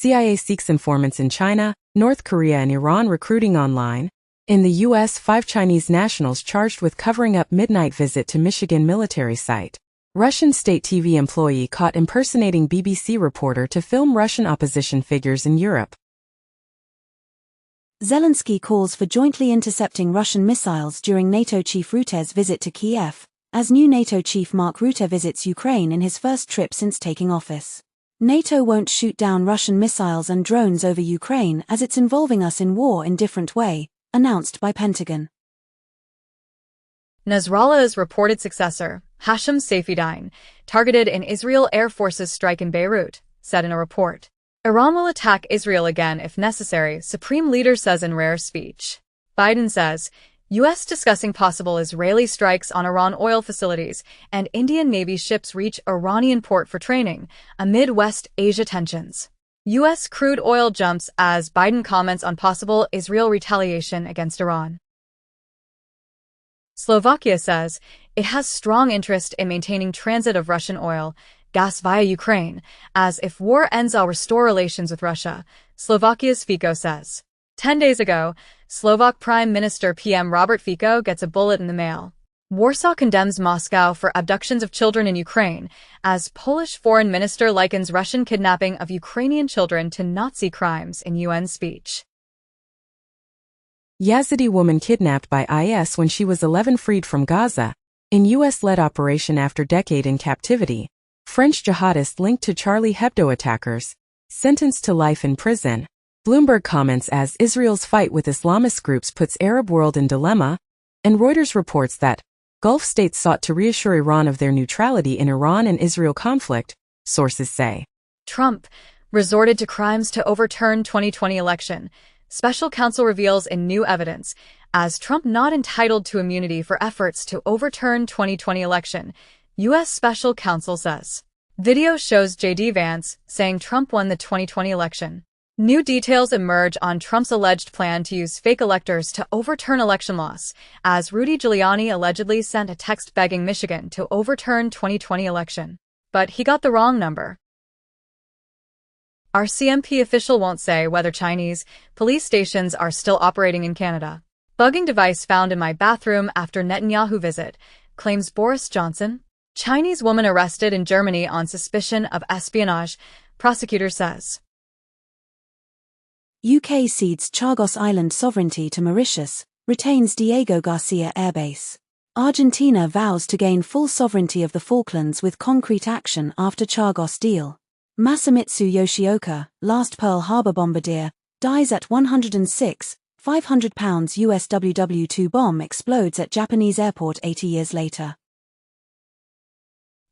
CIA seeks informants in China, North Korea and Iran recruiting online. In the U.S., 5 Chinese nationals charged with covering up midnight visit to Michigan military site. Russian state TV employee caught impersonating BBC reporter to film Russian opposition figures in Europe. Zelensky calls for jointly intercepting Russian missiles during NATO chief Rutte's visit to Kiev, as new NATO chief Mark Rutte visits Ukraine in his first trip since taking office. NATO won't shoot down Russian missiles and drones over Ukraine as it's involving us in war in different way, announced by Pentagon. Nasrallah's reported successor, Hashem Safieddine, targeted in Israel Air Force's strike in Beirut, said in a report. Iran will attack Israel again if necessary, Supreme Leader says in rare speech. Biden says, U.S. discussing possible Israeli strikes on Iran oil facilities and Indian Navy ships reach Iranian port for training, amid West Asia tensions. U.S. crude oil jumps as Biden comments on possible Israel retaliation against Iran. Slovakia says it has strong interest in maintaining transit of Russian oil, gas via Ukraine, as if war ends I'll restore relations with Russia, Slovakia's Fico says. 10 days ago, Slovak Prime Minister PM Robert Fico gets a bullet in the mail. Warsaw condemns Moscow for abductions of children in Ukraine, as Polish foreign minister likens Russian kidnapping of Ukrainian children to Nazi crimes in UN speech. Yazidi woman kidnapped by IS when she was 11 freed from Gaza. In U.S.-led operation after decade in captivity. French jihadist linked to Charlie Hebdo attackers, sentenced to life in prison. Bloomberg comments as Israel's fight with Islamist groups puts Arab world in dilemma, and Reuters reports that Gulf states sought to reassure Iran of their neutrality in Iran and Israel conflict, sources say. Trump resorted to crimes to overturn 2020 election. Special counsel reveals in new evidence, as Trump not entitled to immunity for efforts to overturn 2020 election, U.S. special counsel says. Video shows J.D. Vance saying Trump won the 2020 election. New details emerge on Trump's alleged plan to use fake electors to overturn election loss, as Rudy Giuliani allegedly sent a text begging Michigan to overturn 2020 election. But he got the wrong number. RCMP official won't say whether Chinese police stations are still operating in Canada. Bugging device found in my bathroom after Netanyahu visit, claims Boris Johnson. Chinese woman arrested in Germany on suspicion of espionage, prosecutor says. UK cedes Chagos Island sovereignty to Mauritius, retains Diego Garcia Airbase. Argentina vows to gain full sovereignty of the Falklands with concrete action after Chagos deal. Masamitsu Yoshioka, last Pearl Harbor bombardier, dies at 106, £500 US WW2 bomb explodes at Japanese airport 80 years later.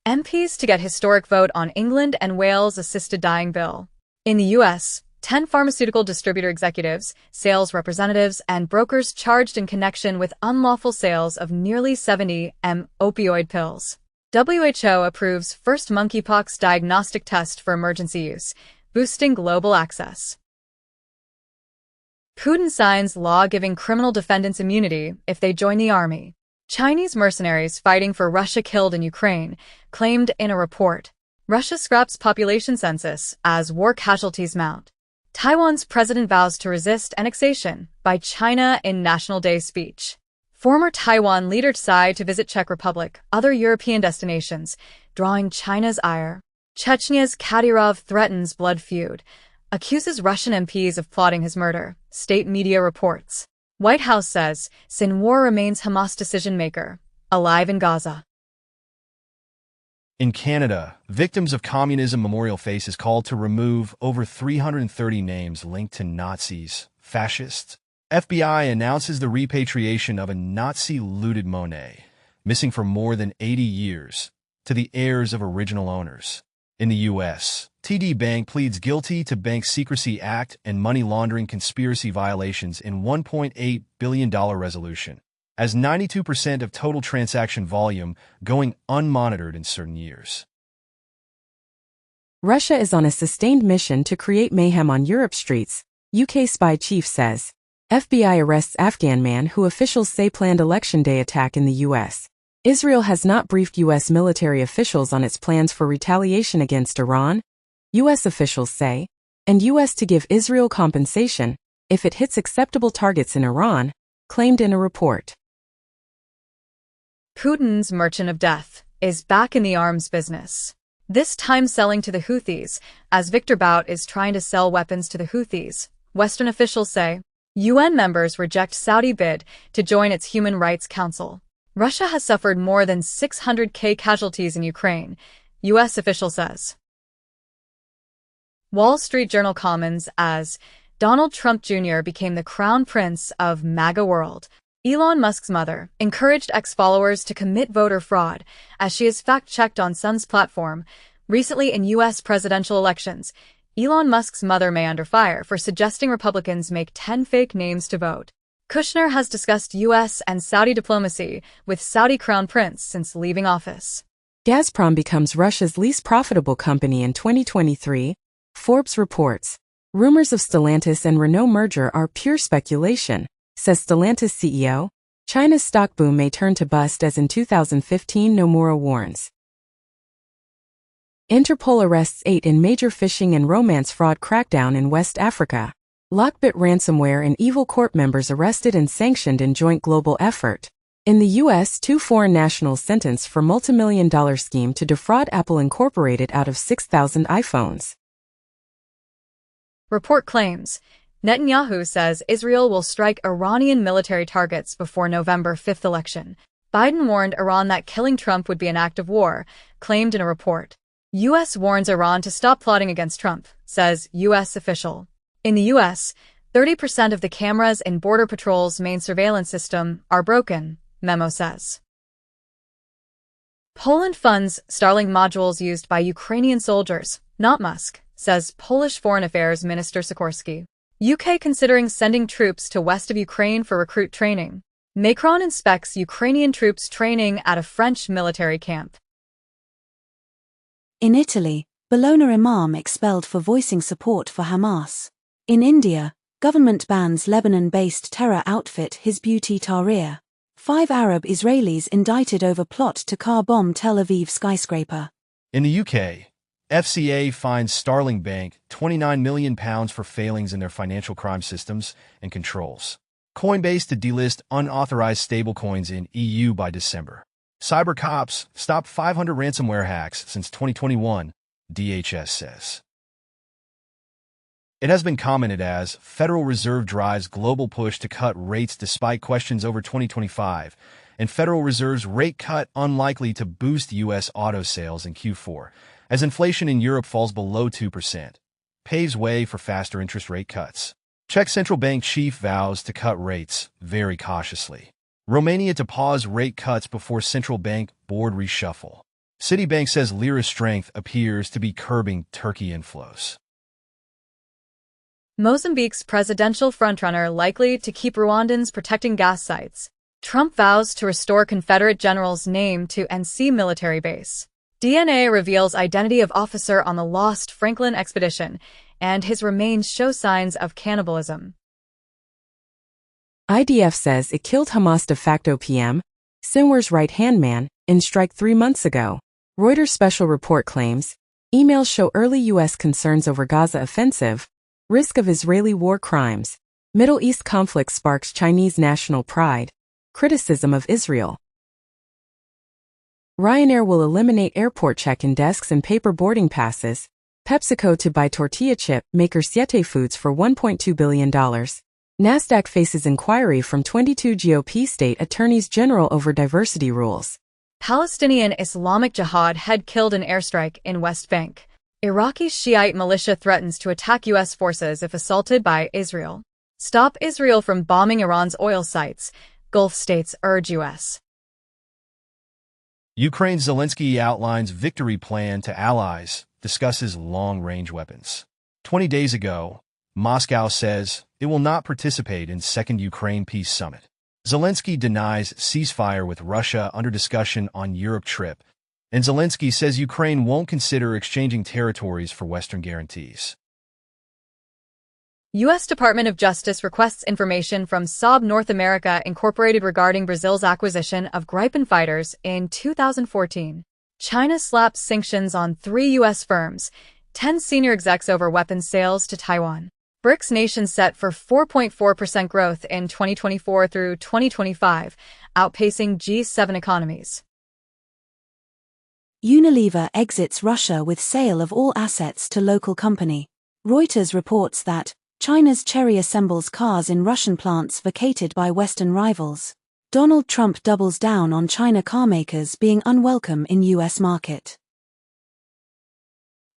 MPs to get historic vote on England and Wales assisted dying bill. In the U.S., 10 pharmaceutical distributor executives, sales representatives, and brokers charged in connection with unlawful sales of nearly 70 opioid pills. WHO approves first monkeypox diagnostic test for emergency use, boosting global access. Putin signs law giving criminal defendants immunity if they join the army. Chinese mercenaries fighting for Russia killed in Ukraine, claimed in a report. Russia scraps population census as war casualties mount. Taiwan's president vows to resist annexation by China in National Day speech. Former Taiwan leader Tsai to visit Czech Republic, other European destinations, drawing China's ire. Chechnya's Kadyrov threatens blood feud, accuses Russian MPs of plotting his murder, state media reports. White House says Sinwar remains Hamas decision-maker, alive in Gaza. In Canada, Victims of Communism Memorial Face is called to remove over 330 names linked to Nazis, fascists. FBI announces the repatriation of a Nazi-looted Monet, missing for more than 80 years, to the heirs of original owners. In the U.S., TD Bank pleads guilty to Bank Secrecy Act and money laundering conspiracy violations in $1.8 billion resolution, as 92% of total transaction volume going unmonitored in certain years. Russia is on a sustained mission to create mayhem on Europe's streets, UK spy chief says. FBI arrests Afghan man who officials say planned election day attack in the U.S. Israel has not briefed U.S. military officials on its plans for retaliation against Iran, U.S. officials say. and U.S. to give Israel compensation if it hits acceptable targets in Iran, claimed in a report. Putin's merchant of death is back in the arms business. This time selling to the Houthis, as Victor Bout is trying to sell weapons to the Houthis, Western officials say. UN members reject Saudi bid to join its Human Rights Council. Russia has suffered more than 600,000 casualties in Ukraine, U.S. official says. Wall Street Journal comments as Donald Trump Jr. became the crown prince of MAGA world. Elon Musk's mother encouraged ex-followers to commit voter fraud, as she is fact-checked on Sun's platform. Recently in U.S. presidential elections, Elon Musk's mother may under fire for suggesting Republicans make 10 fake names to vote. Kushner has discussed U.S. and Saudi diplomacy with Saudi crown prince since leaving office. Gazprom becomes Russia's least profitable company in 2023, Forbes reports. Rumors of Stellantis and Renault merger are pure speculation, says Stellantis CEO. China's stock boom may turn to bust as in 2015, Nomura warns. Interpol arrests 8 in major phishing and romance fraud crackdown in West Africa. Lockbit ransomware and Evil Corp members arrested and sanctioned in joint global effort. In the U.S., 2 foreign nationals sentenced for multimillion-dollar scheme to defraud Apple Incorporated out of 6,000 iPhones. Report claims Netanyahu says Israel will strike Iranian military targets before November 5th election. Biden warned Iran that killing Trump would be an act of war, claimed in a report. U.S. warns Iran to stop plotting against Trump, says U.S. official. In the U.S., 30% of the cameras in Border Patrol's main surveillance system are broken, memo says. Poland funds Starlink modules used by Ukrainian soldiers, not Musk, says Polish Foreign Affairs Minister Sikorski. UK considering sending troops to west of Ukraine for recruit training. Macron inspects Ukrainian troops training at a French military camp. In Italy, Bologna imam expelled for voicing support for Hamas. In India, government bans Lebanon-based terror outfit Hizb ut-Tahrir. 5 Arab Israelis indicted over plot to car bomb Tel Aviv skyscraper. In the UK, FCA fines Starling Bank £29 million for failings in their financial crime systems and controls. Coinbase to delist unauthorized stablecoins in EU by December. Cyber cops stopped 500 ransomware hacks since 2021, DHS says. It has been commented as Federal Reserve drives global push to cut rates despite questions over 2025, and Federal Reserve's rate cut unlikely to boost U.S. auto sales in Q4, as inflation in Europe falls below 2%, paves way for faster interest rate cuts. Czech central bank chief vows to cut rates very cautiously. Romania to pause rate cuts before central bank board reshuffle. Citibank says lira strength appears to be curbing Turkey inflows. Mozambique's presidential frontrunner likely to keep Rwandans protecting gas sites. Trump vows to restore Confederate general's name to NC military base. DNA reveals identity of officer on the lost Franklin expedition, and his remains show signs of cannibalism. IDF says it killed Hamas de facto PM, Sinwar's right-hand man, in strike 3 months ago. Reuters special report claims, emails show early U.S. concerns over Gaza offensive, risk of Israeli war crimes, Middle East conflict sparks Chinese national pride, criticism of Israel. Ryanair will eliminate airport check-in desks and paper boarding passes. PepsiCo to buy tortilla chip maker Siete Foods for $1.2 billion. NASDAQ faces inquiry from 22 GOP state attorneys general over diversity rules. Palestinian Islamic Jihad head killed in airstrike in West Bank. Iraqi Shiite militia threatens to attack U.S. forces if assaulted by Israel. Stop Israel from bombing Iran's oil sites, Gulf states urge U.S. Ukraine's Zelensky outlines victory plan to allies, discusses long-range weapons. 20 days ago, Moscow says it will not participate in Second Ukraine Peace Summit. Zelensky denies ceasefire with Russia under discussion on Europe trip, and Zelensky says Ukraine won't consider exchanging territories for Western guarantees. U.S. Department of Justice requests information from Saab North America Incorporated regarding Brazil's acquisition of Gripen fighters in 2014. China slaps sanctions on 3 U.S. firms, 10 senior execs over weapons sales to Taiwan. BRICS nations set for 4.4% growth in 2024 through 2025, outpacing G7 economies. Unilever exits Russia with sale of all assets to local company. Reuters reports that China's Chery assembles cars in Russian plants vacated by Western rivals. Donald Trump doubles down on China carmakers being unwelcome in U.S. market.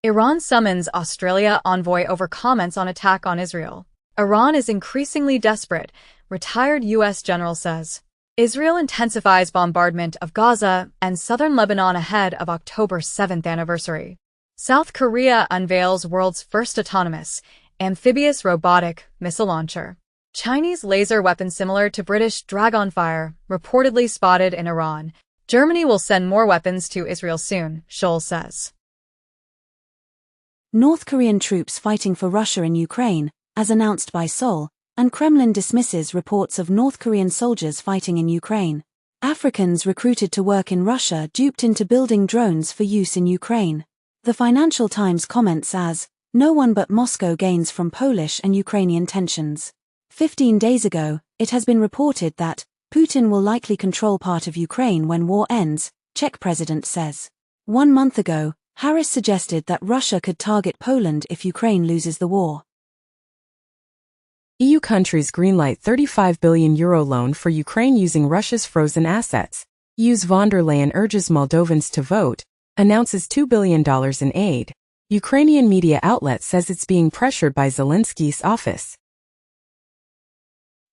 Iran summons Australia envoy over comments on attack on Israel. Iran is increasingly desperate, retired U.S. general says. Israel intensifies bombardment of Gaza and southern Lebanon ahead of October 7th anniversary. South Korea unveils world's first autonomous, amphibious robotic missile launcher. Chinese laser weapon similar to British Dragonfire, reportedly spotted in Iran. Germany will send more weapons to Israel soon, Scholl says. North Korean troops fighting for Russia in Ukraine, as announced by Seoul, and Kremlin dismisses reports of North Korean soldiers fighting in Ukraine. Africans recruited to work in Russia duped into building drones for use in Ukraine. The Financial Times comments as, "No one but Moscow gains from Polish and Ukrainian tensions." 15 days ago, it has been reported that Putin will likely control part of Ukraine when war ends, Czech president says. 1 month ago, Harris suggested that Russia could target Poland if Ukraine loses the war. EU countries greenlight €35 billion loan for Ukraine using Russia's frozen assets. EU's von der Leyen urges Moldovans to vote, announces $2 billion in aid. Ukrainian media outlet says it's being pressured by Zelensky's office.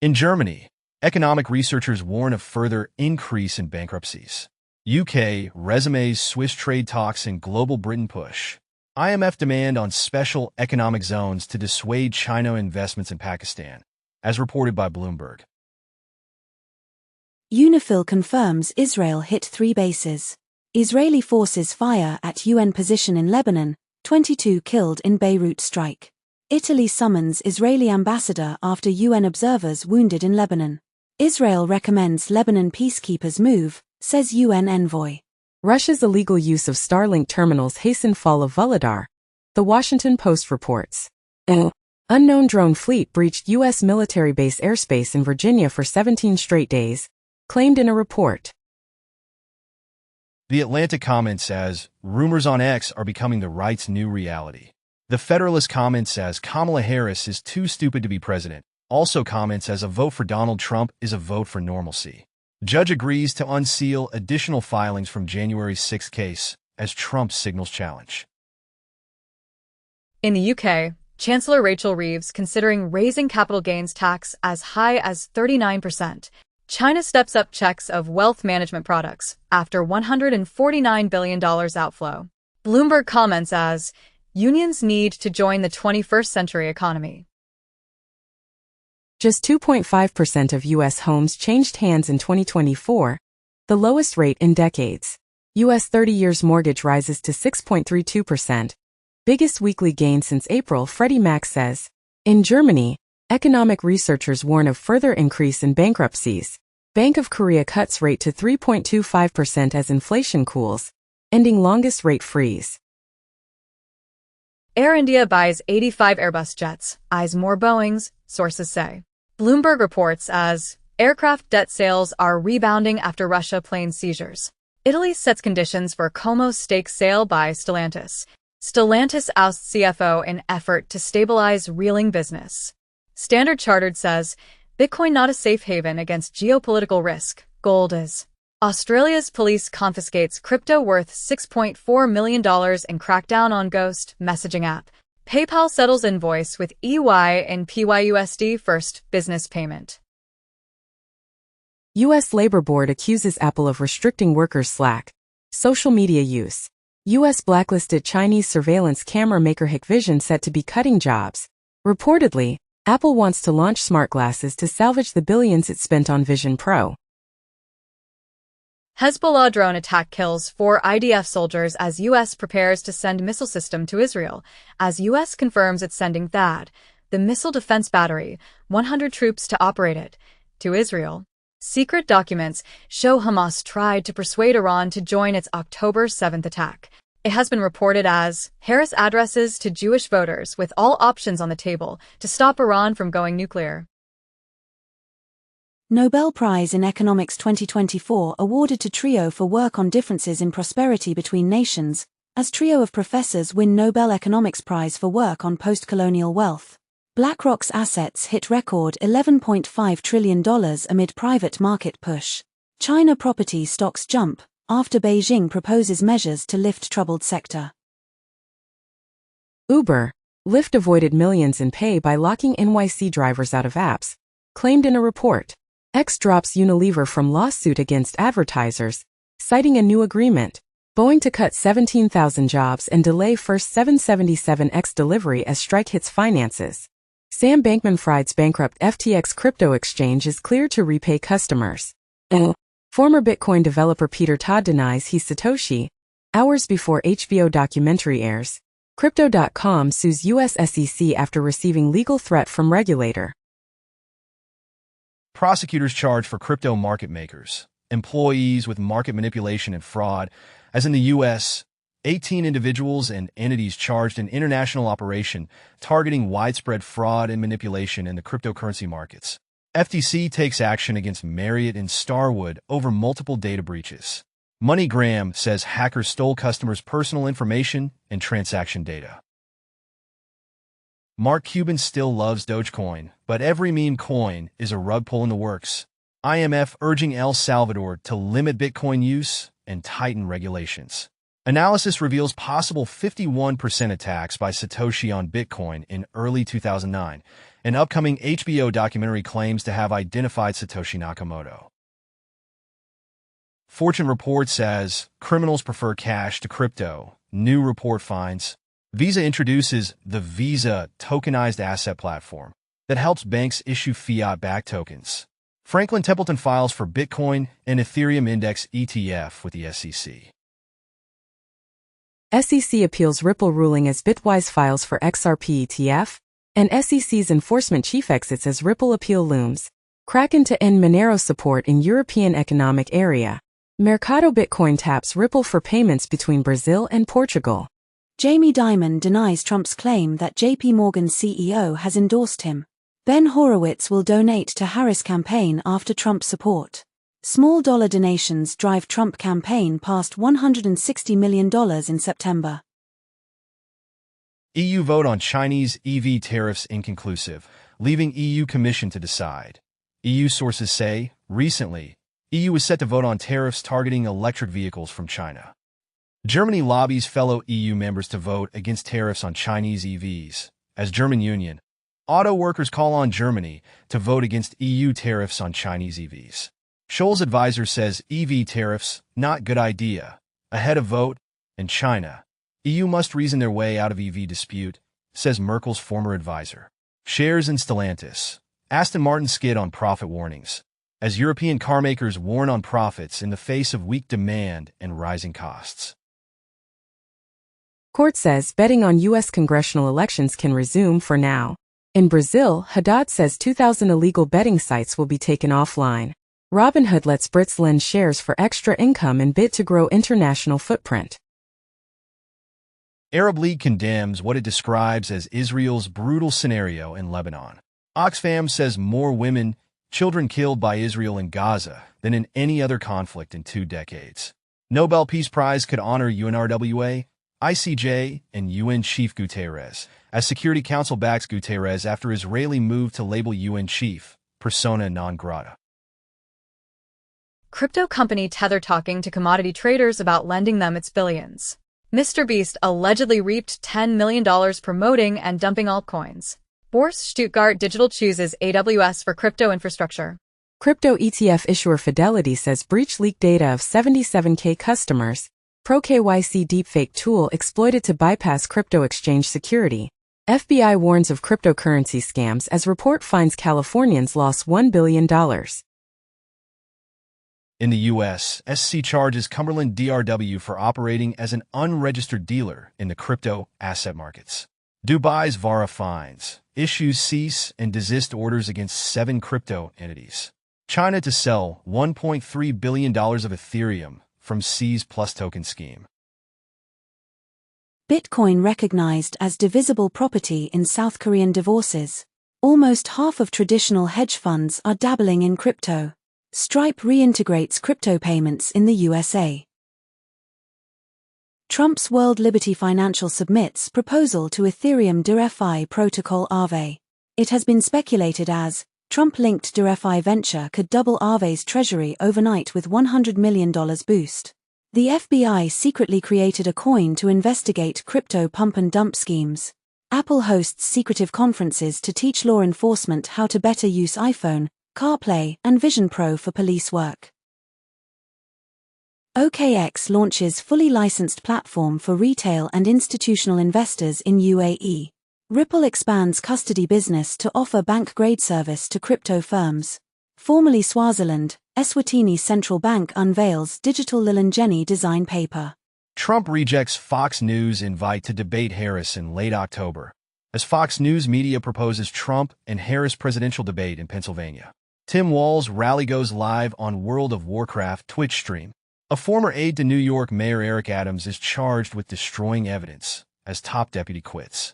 In Germany, economic researchers warn of further increase in bankruptcies. UK resumes Swiss trade talks and global Britain push. IMF demand on special economic zones to dissuade China investments in Pakistan, as reported by Bloomberg. UNIFIL confirms Israel hit 3 bases. Israeli forces fire at UN position in Lebanon, 22 killed in Beirut strike. Italy summons Israeli ambassador after UN observers wounded in Lebanon. Israel recommends Lebanon peacekeepers move, says UN envoy. Russia's illegal use of Starlink terminals hasten fall of Volodar. The Washington Post reports. An unknown drone fleet breached U.S. military base airspace in Virginia for 17 straight days, claimed in a report. The Atlantic comments as, rumors on X are becoming the right's new reality. The Federalist comments as, Kamala Harris is too stupid to be president. Also comments as, a vote for Donald Trump is a vote for normalcy. Judge agrees to unseal additional filings from January 6 case as Trump signals challenge. In the UK, Chancellor Rachel Reeves considering raising capital gains tax as high as 39%. China steps up checks of wealth management products after $149 billion outflow. Bloomberg comments as, unions need to join the 21st century economy. Just 2.5% of U.S. homes changed hands in 2024, the lowest rate in decades. U.S. 30-year mortgage rises to 6.32%, biggest weekly gain since April, Freddie Mac says. In Germany, economic researchers warn of further increase in bankruptcies. Bank of Korea cuts rate to 3.25% as inflation cools, ending longest rate freeze. Air India buys 85 Airbus jets, eyes more Boeings, sources say. Bloomberg reports as, aircraft debt sales are rebounding after Russia plane seizures. Italy sets conditions for Como's stake sale by Stellantis. Stellantis ousts CFO in effort to stabilize reeling business. Standard Chartered says, Bitcoin not a safe haven against geopolitical risk, gold is. Australia's police confiscates crypto worth $6.4 million in crackdown on ghost messaging app. PayPal settles invoice with EY in PYUSD first business payment. U.S. Labor Board accuses Apple of restricting workers' Slack social media use. U.S. blacklisted Chinese surveillance camera maker Hikvision set to be cutting jobs. Reportedly, Apple wants to launch smart glasses to salvage the billions it spent on Vision Pro. Hezbollah drone attack kills 4 IDF soldiers as U.S. prepares to send missile system to Israel, as U.S. confirms it's sending THAAD, the missile defense battery, 100 troops to operate it, to Israel. Secret documents show Hamas tried to persuade Iran to join its October 7th attack. It has been reported as Harris addresses to Jewish voters with all options on the table to stop Iran from going nuclear. Nobel Prize in Economics 2024 awarded to trio for work on differences in prosperity between nations, as trio of professors win Nobel Economics Prize for work on post-colonial wealth. BlackRock's assets hit record $11.5 trillion amid private market push. China property stocks jump after Beijing proposes measures to lift troubled sector. Uber, Lyft avoided millions in pay by locking NYC drivers out of apps, claimed in a report. X drops Unilever from lawsuit against advertisers, citing a new agreement. Boeing to cut 17,000 jobs and delay first 777X delivery as strike hits finances. Sam Bankman-Fried's bankrupt FTX crypto exchange is cleared to repay customers. Former Bitcoin developer Peter Todd denies he's Satoshi. Hours before HBO documentary airs, Crypto.com sues U.S. SEC after receiving legal threat from regulator. Prosecutors charge for crypto market makers, employees with market manipulation and fraud. As in the U.S., 18 individuals and entities charged in international operation targeting widespread fraud and manipulation in the cryptocurrency markets. FTC takes action against Marriott and Starwood over multiple data breaches. MoneyGram says hackers stole customers' personal information and transaction data. Mark Cuban still loves Dogecoin, but every meme coin is a rug pull in the works. IMF urging El Salvador to limit Bitcoin use and tighten regulations. Analysis reveals possible 51% attacks by Satoshi on Bitcoin in early 2009. An upcoming HBO documentary claims to have identified Satoshi Nakamoto. Fortune report says criminals prefer cash to crypto. New report finds Visa introduces the Visa tokenized asset platform that helps banks issue fiat-backed tokens. Franklin Templeton files for Bitcoin and Ethereum Index ETF with the SEC. SEC appeals Ripple ruling as Bitwise files for XRP ETF, and SEC's enforcement chief exits as Ripple appeal looms. Kraken to end Monero support in European Economic Area. Mercado Bitcoin taps Ripple for payments between Brazil and Portugal. Jamie Dimon denies Trump's claim that JP Morgan's CEO has endorsed him. Ben Horowitz will donate to Harris campaign after Trump support. Small dollar donations drive Trump campaign past $160 million in September. EU vote on Chinese EV tariffs inconclusive, leaving EU Commission to decide. EU sources say, recently, EU is set to vote on tariffs targeting electric vehicles from China. Germany lobbies fellow EU members to vote against tariffs on Chinese EVs. As German Union, auto workers call on Germany to vote against EU tariffs on Chinese EVs. Scholz advisor says EV tariffs, not good idea. Ahead of vote, in China, EU must reason their way out of EV dispute, says Merkel's former advisor. Shares in Stellantis. Aston Martin skid on profit warnings, as European carmakers warn on profits in the face of weak demand and rising costs. Court says betting on U.S. congressional elections can resume for now. In Brazil, Haddad says 2,000 illegal betting sites will be taken offline. Robinhood lets Brits lend shares for extra income and bid to grow international footprint. Arab League condemns what it describes as Israel's brutal scenario in Lebanon. Oxfam says more women, children killed by Israel in Gaza than in any other conflict in 2 decades. Nobel Peace Prize could honor UNRWA, ICJ, and UN Chief Guterres, as Security Council backs Guterres after Israeli move to label UN chief persona non grata. Crypto company Tether talking to commodity traders about lending them its billions. Mr. Beast allegedly reaped $10 million promoting and dumping altcoins. Bourse Stuttgart Digital chooses AWS for crypto infrastructure. Crypto ETF issuer Fidelity says breach leaked data of 77K customers. Pro KYC deepfake tool exploited to bypass crypto exchange security. FBI warns of cryptocurrency scams as report finds Californians lost $1 billion. In the U.S., SEC charges Cumberland DRW for operating as an unregistered dealer in the crypto asset markets. Dubai's VARA fines, issues cease and desist orders against 7 crypto entities. China to sell $1.3 billion of Ethereum from C's Plus token scheme. Bitcoin recognized as divisible property in South Korean divorces. Almost half of traditional hedge funds are dabbling in crypto. Stripe reintegrates crypto payments in the USA. Trump's World Liberty Financial submits proposal to Ethereum DeFi protocol Aave. It has been speculated as Trump-linked DeFi venture could double Aave's treasury overnight with $100 million boost. The FBI secretly created a coin to investigate crypto pump-and-dump schemes. Apple hosts secretive conferences to teach law enforcement how to better use iPhone, CarPlay, and Vision Pro for police work. OKX launches fully licensed platform for retail and institutional investors in UAE. Ripple expands custody business to offer bank-grade service to crypto firms. Formerly Swaziland, Eswatini Central Bank unveils digital Lilangeni design paper. Trump rejects Fox News invite to debate Harris in late October, as Fox News media proposes Trump and Harris presidential debate in Pennsylvania. Tim Walz rally goes live on World of Warcraft Twitch stream. A former aide to New York Mayor Eric Adams is charged with destroying evidence as top deputy quits.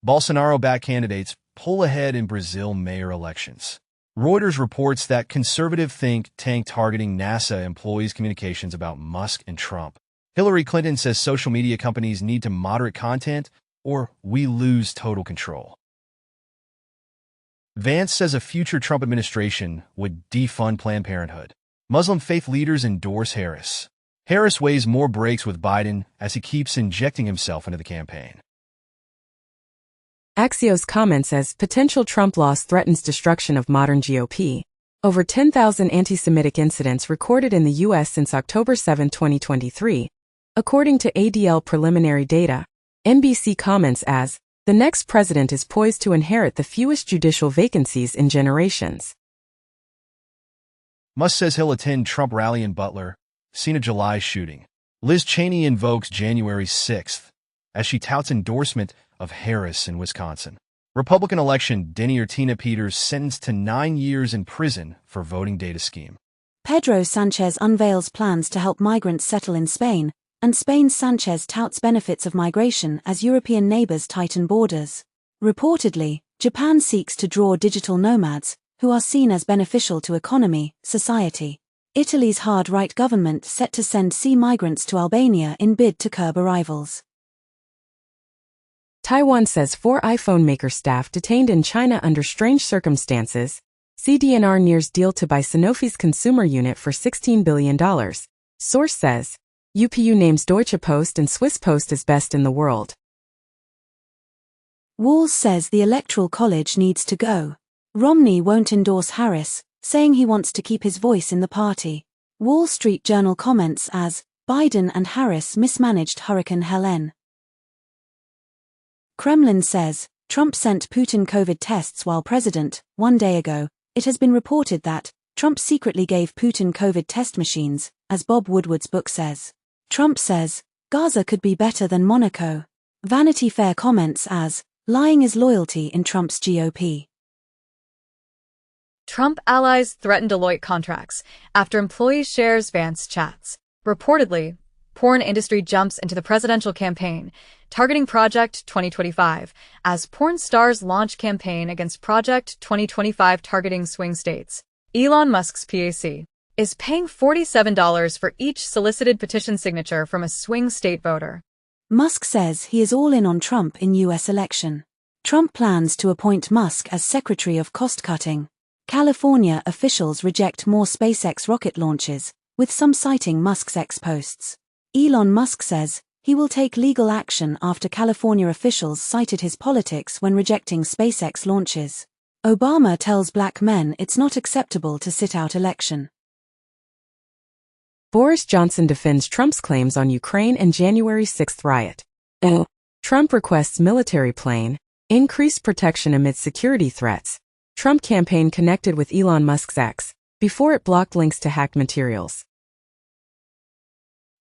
Bolsonaro-backed candidates pull ahead in Brazil mayor elections. Reuters reports that conservative think tank targeting NASA employees' communications about Musk and Trump. Hillary Clinton says social media companies need to moderate content or we lose total control. Vance says a future Trump administration would defund Planned Parenthood. Muslim faith leaders endorse Harris. Harris weighs more breaks with Biden as he keeps injecting himself into the campaign. Axios comments as potential Trump loss threatens destruction of modern GOP. Over 10,000 anti-Semitic incidents recorded in the U.S. since October 7, 2023. According to ADL preliminary data, NBC comments as, the next president is poised to inherit the fewest judicial vacancies in generations. Musk says he'll attend Trump rally in Butler, scene of July shooting. Liz Cheney invokes January 6th as she touts endorsement of Harris in Wisconsin. Republican election, Denny Tina Peters sentenced to 9 years in prison for voting data scheme. Pedro Sanchez unveils plans to help migrants settle in Spain, and Spain's Sanchez touts benefits of migration as European neighbors tighten borders. Reportedly, Japan seeks to draw digital nomads, who are seen as beneficial to economy, society. Italy's hard-right government set to send sea migrants to Albania in bid to curb arrivals. Taiwan says 4 iPhone maker staff detained in China under strange circumstances. CDNR nears deal to buy Sanofi's consumer unit for $16 billion. Source says, UPU names Deutsche Post and Swiss Post as best in the world. Walz says the Electoral College needs to go. Romney won't endorse Harris, saying he wants to keep his voice in the party. Wall Street Journal comments as, Biden and Harris mismanaged Hurricane Helene. Kremlin says, Trump sent Putin COVID tests while president. 1 day ago, it has been reported that Trump secretly gave Putin COVID test machines, as Bob Woodward's book says. Trump says, Gaza could be better than Monaco. Vanity Fair comments as, lying is loyalty in Trump's GOP. Trump allies threaten Deloitte contracts after employee shares Vance chats. Reportedly, porn industry jumps into the presidential campaign, targeting Project 2025, as porn stars launch campaign against Project 2025 targeting swing states. Elon Musk's PAC is paying $47 for each solicited petition signature from a swing state voter. Musk says he is all in on Trump in U.S. election. Trump plans to appoint Musk as Secretary of Cost-Cutting. California officials reject more SpaceX rocket launches, with some citing Musk's ex-posts. Elon Musk says he will take legal action after California officials cited his politics when rejecting SpaceX launches. Obama tells black men it's not acceptable to sit out election. Boris Johnson defends Trump's claims on Ukraine and January 6 riot. Trump requests military plane, increased protection amid security threats. Trump campaign connected with Elon Musk's ex, before it blocked links to hacked materials.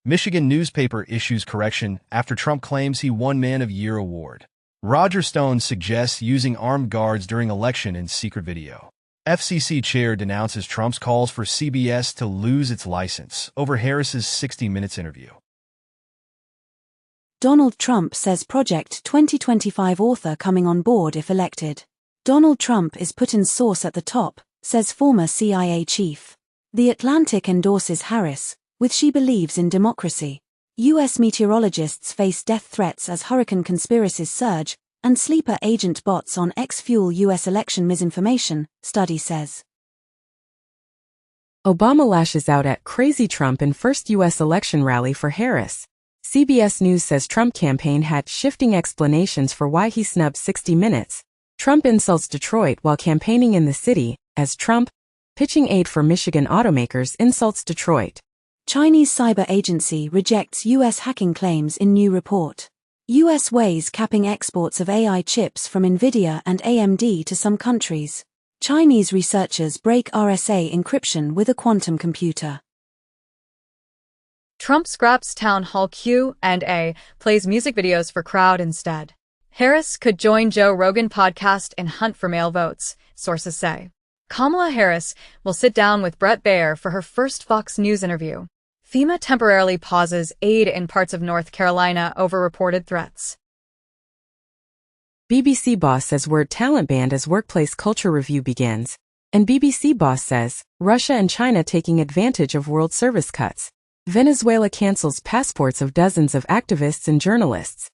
Michigan newspaper issues correction after Trump claims he won Man of Year award. Roger Stone suggests using armed guards during election in secret video. FCC chair denounces Trump's calls for CBS to lose its license over Harris's 60 Minutes interview. Donald Trump says Project 2025 author coming on board if elected. Donald Trump is Putin's source at the top, says former CIA chief. The Atlantic endorses Harris, with she believes in democracy. U.S. meteorologists face death threats as hurricane conspiracies surge, and sleeper agent bots on X fuel U.S. election misinformation, study says. Obama lashes out at crazy Trump in first U.S. election rally for Harris. CBS News says Trump campaign had shifting explanations for why he snubbed 60 Minutes. Trump insults Detroit while campaigning in the city, as Trump, pitching aid for Michigan automakers, insults Detroit. Chinese cyber agency rejects U.S. hacking claims in new report. U.S. weighs capping exports of AI chips from NVIDIA and AMD to some countries. Chinese researchers break RSA encryption with a quantum computer. Trump scraps town hall Q&A, plays music videos for crowd instead. Harris could join Joe Rogan podcast and hunt for male votes, sources say. Kamala Harris will sit down with Bret Baier for her first Fox News interview. FEMA temporarily pauses aid in parts of North Carolina over reported threats. BBC boss says word talent banned as workplace culture review begins. And BBC boss says, Russia and China taking advantage of world service cuts. Venezuela cancels passports of dozens of activists and journalists.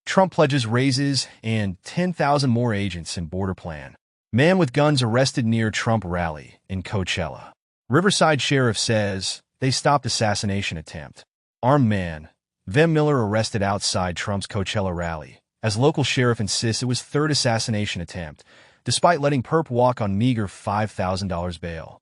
Trump pledges raises and 10,000 more agents in border plan. Man with guns arrested near Trump rally in Coachella. Riverside sheriff says they stopped assassination attempt. Armed man, Vem Miller arrested outside Trump's Coachella rally, as local sheriff insists it was third assassination attempt, despite letting Perp walk on meager $5,000 bail.